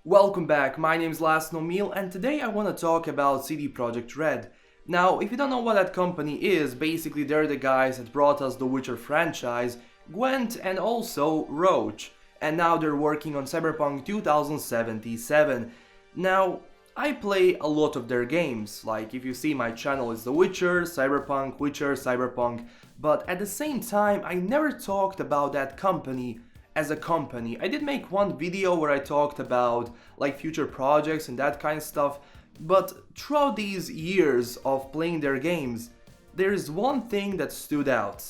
Welcome back, my name is LastKnownMeal and today I want to talk about Projekt Red. Now, if you don't know what that company is, basically they're the guys that brought us the Witcher franchise, Gwent and also Roach, and now they're working on Cyberpunk 2077. Now, I play a lot of their games, like if you see my channel it's The Witcher, Cyberpunk, but at the same time I never talked about that company as a company. I did make one video where I talked about like future projects and that kind of stuff, but throughout these years of playing their games, there's one thing that stood out: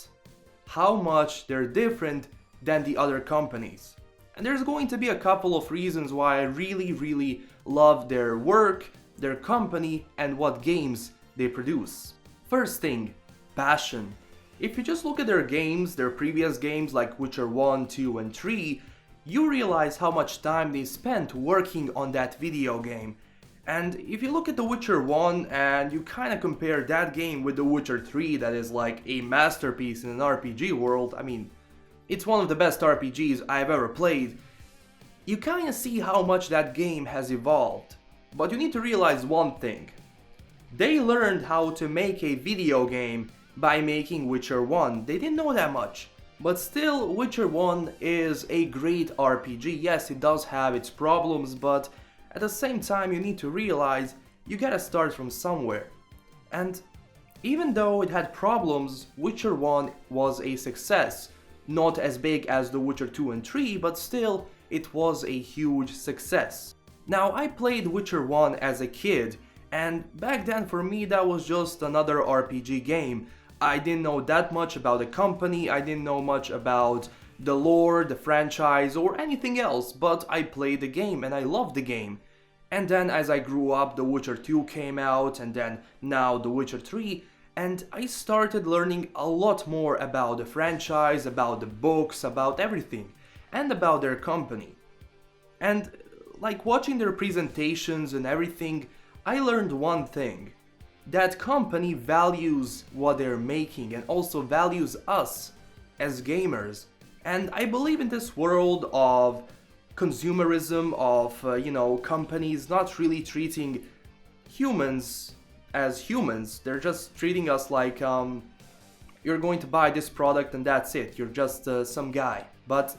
how much they're different than the other companies. And there's going to be a couple of reasons why I really love their work, their company, and what games they produce. First thing, passion. If you just look at their games, their previous games like Witcher 1, 2 and 3, you realize how much time they spent working on that video game. And if you look at The Witcher 1 and you kind of compare that game with The Witcher 3, that is like a masterpiece in an RPG world, I mean, it's one of the best RPGs I've ever played, you kind of see how much that game has evolved. But you need to realize one thing: they learned how to make a video game by making Witcher 1. They didn't know that much, but still Witcher 1 is a great RPG. Yes, it does have its problems, but at the same time you need to realize you gotta start from somewhere. And even though it had problems, Witcher 1 was a success. Not as big as The Witcher 2 and 3, but still it was a huge success. Now, I played Witcher 1 as a kid, and back then for me that was just another RPG game. I didn't know that much about the company, I didn't know much about the lore, the franchise, or anything else, but I played the game and I loved the game. And then as I grew up, The Witcher 2 came out, and then now The Witcher 3, and I started learning a lot more about the franchise, about the books, about everything, and about their company. And like watching their presentations and everything, I learned one thing: that company values what they're making and also values us as gamers. And I believe in this world of consumerism, of companies not really treating humans as humans. They're just treating us like you're going to buy this product and that's it, you're just some guy. But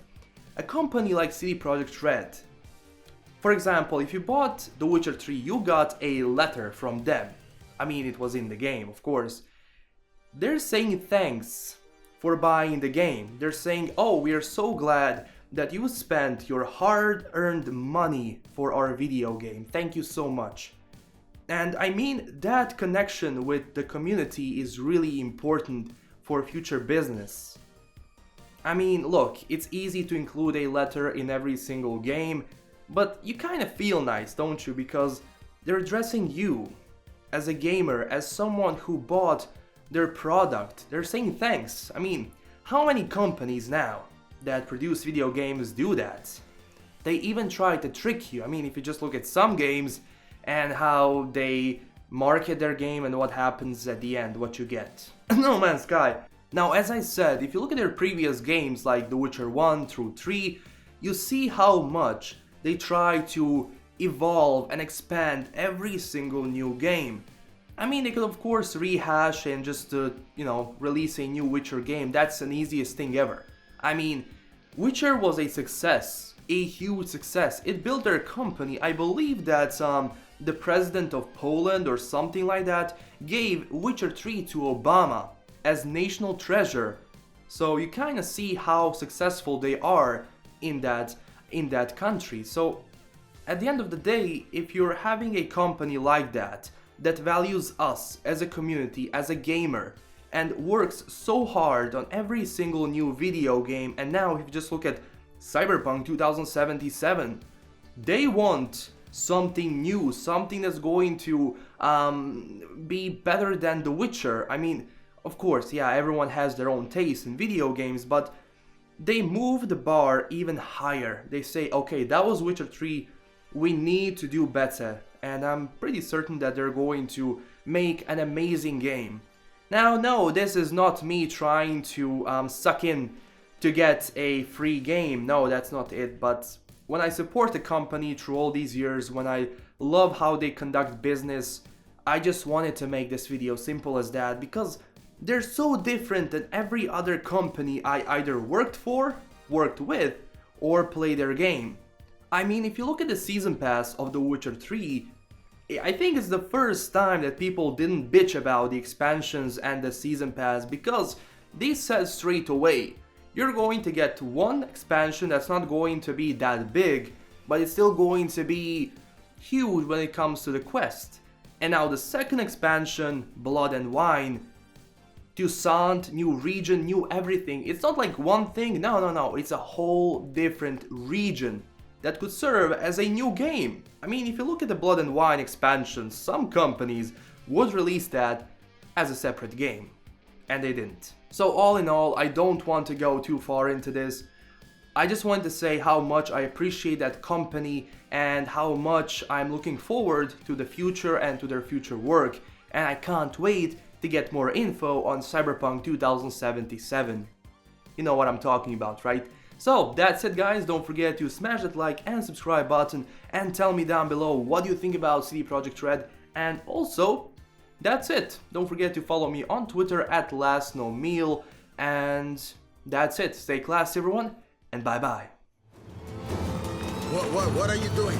a company like Projekt Red, for example, if you bought The Witcher 3, you got a letter from them. I mean, it was in the game, of course. They're saying thanks for buying the game. They're saying, oh, we are so glad that you spent your hard-earned money for our video game. Thank you so much. And I mean, that connection with the community is really important for future business. I mean, look, it's easy to include a letter in every single game, but you kind of feel nice, don't you? Because they're addressing you as a gamer, as someone who bought their product. They're saying thanks. I mean, how many companies now that produce video games do that? They even try to trick you. I mean, if you just look at some games and how they market their game and what happens at the end, what you get. No Man's Sky. Now, as I said, if you look at their previous games like The Witcher 1 through 3, you see how much they try to evolve and expand every single new game. I mean, they could of course rehash and just release a new Witcher game. That's an easiest thing ever. I mean, Witcher was a success, a huge success. It built their company. I believe that the president of Poland or something like that gave Witcher 3 to Obama as national treasure. So you kind of see how successful they are in that country. So at the end of the day, if you're having a company like that values us as a community, as a gamer, and works so hard on every single new video game, and now if you just look at Cyberpunk 2077, they want something new, something that's going to be better than The Witcher. I mean, of course, yeah, everyone has their own taste in video games, but they move the bar even higher. They say, okay, that was Witcher 3, we need to do better, and I'm pretty certain that they're going to make an amazing game. Now, no, this is not me trying to suck in to get a free game. No, that's not it, but when I support a company through all these years, when I love how they conduct business, I just wanted to make this video simple as that because they're so different than every other company I either worked for, worked with, or play their game. I mean, if you look at the season pass of The Witcher 3, I think it's the first time that people didn't bitch about the expansions and the season pass because they said straight away, you're going to get one expansion that's not going to be that big, but it's still going to be huge when it comes to the quest. And now the second expansion, Blood and Wine, Toussaint, new region, new everything. It's not like one thing, no, it's a whole different region that could serve as a new game. I mean, if you look at the Blood and Wine expansion, some companies would release that as a separate game, and they didn't. So all in all, I don't want to go too far into this. I just want to say how much I appreciate that company and how much I'm looking forward to the future and to their future work, and I can't wait to get more info on Cyberpunk 2077. You know what I'm talking about, right? So that's it guys, don't forget to smash that like and subscribe button and tell me down below what you think about CD Projekt Red, and also that's it. Don't forget to follow me on Twitter at LastKnownMeal, and that's it. Stay classy everyone, and bye bye. What are you doing?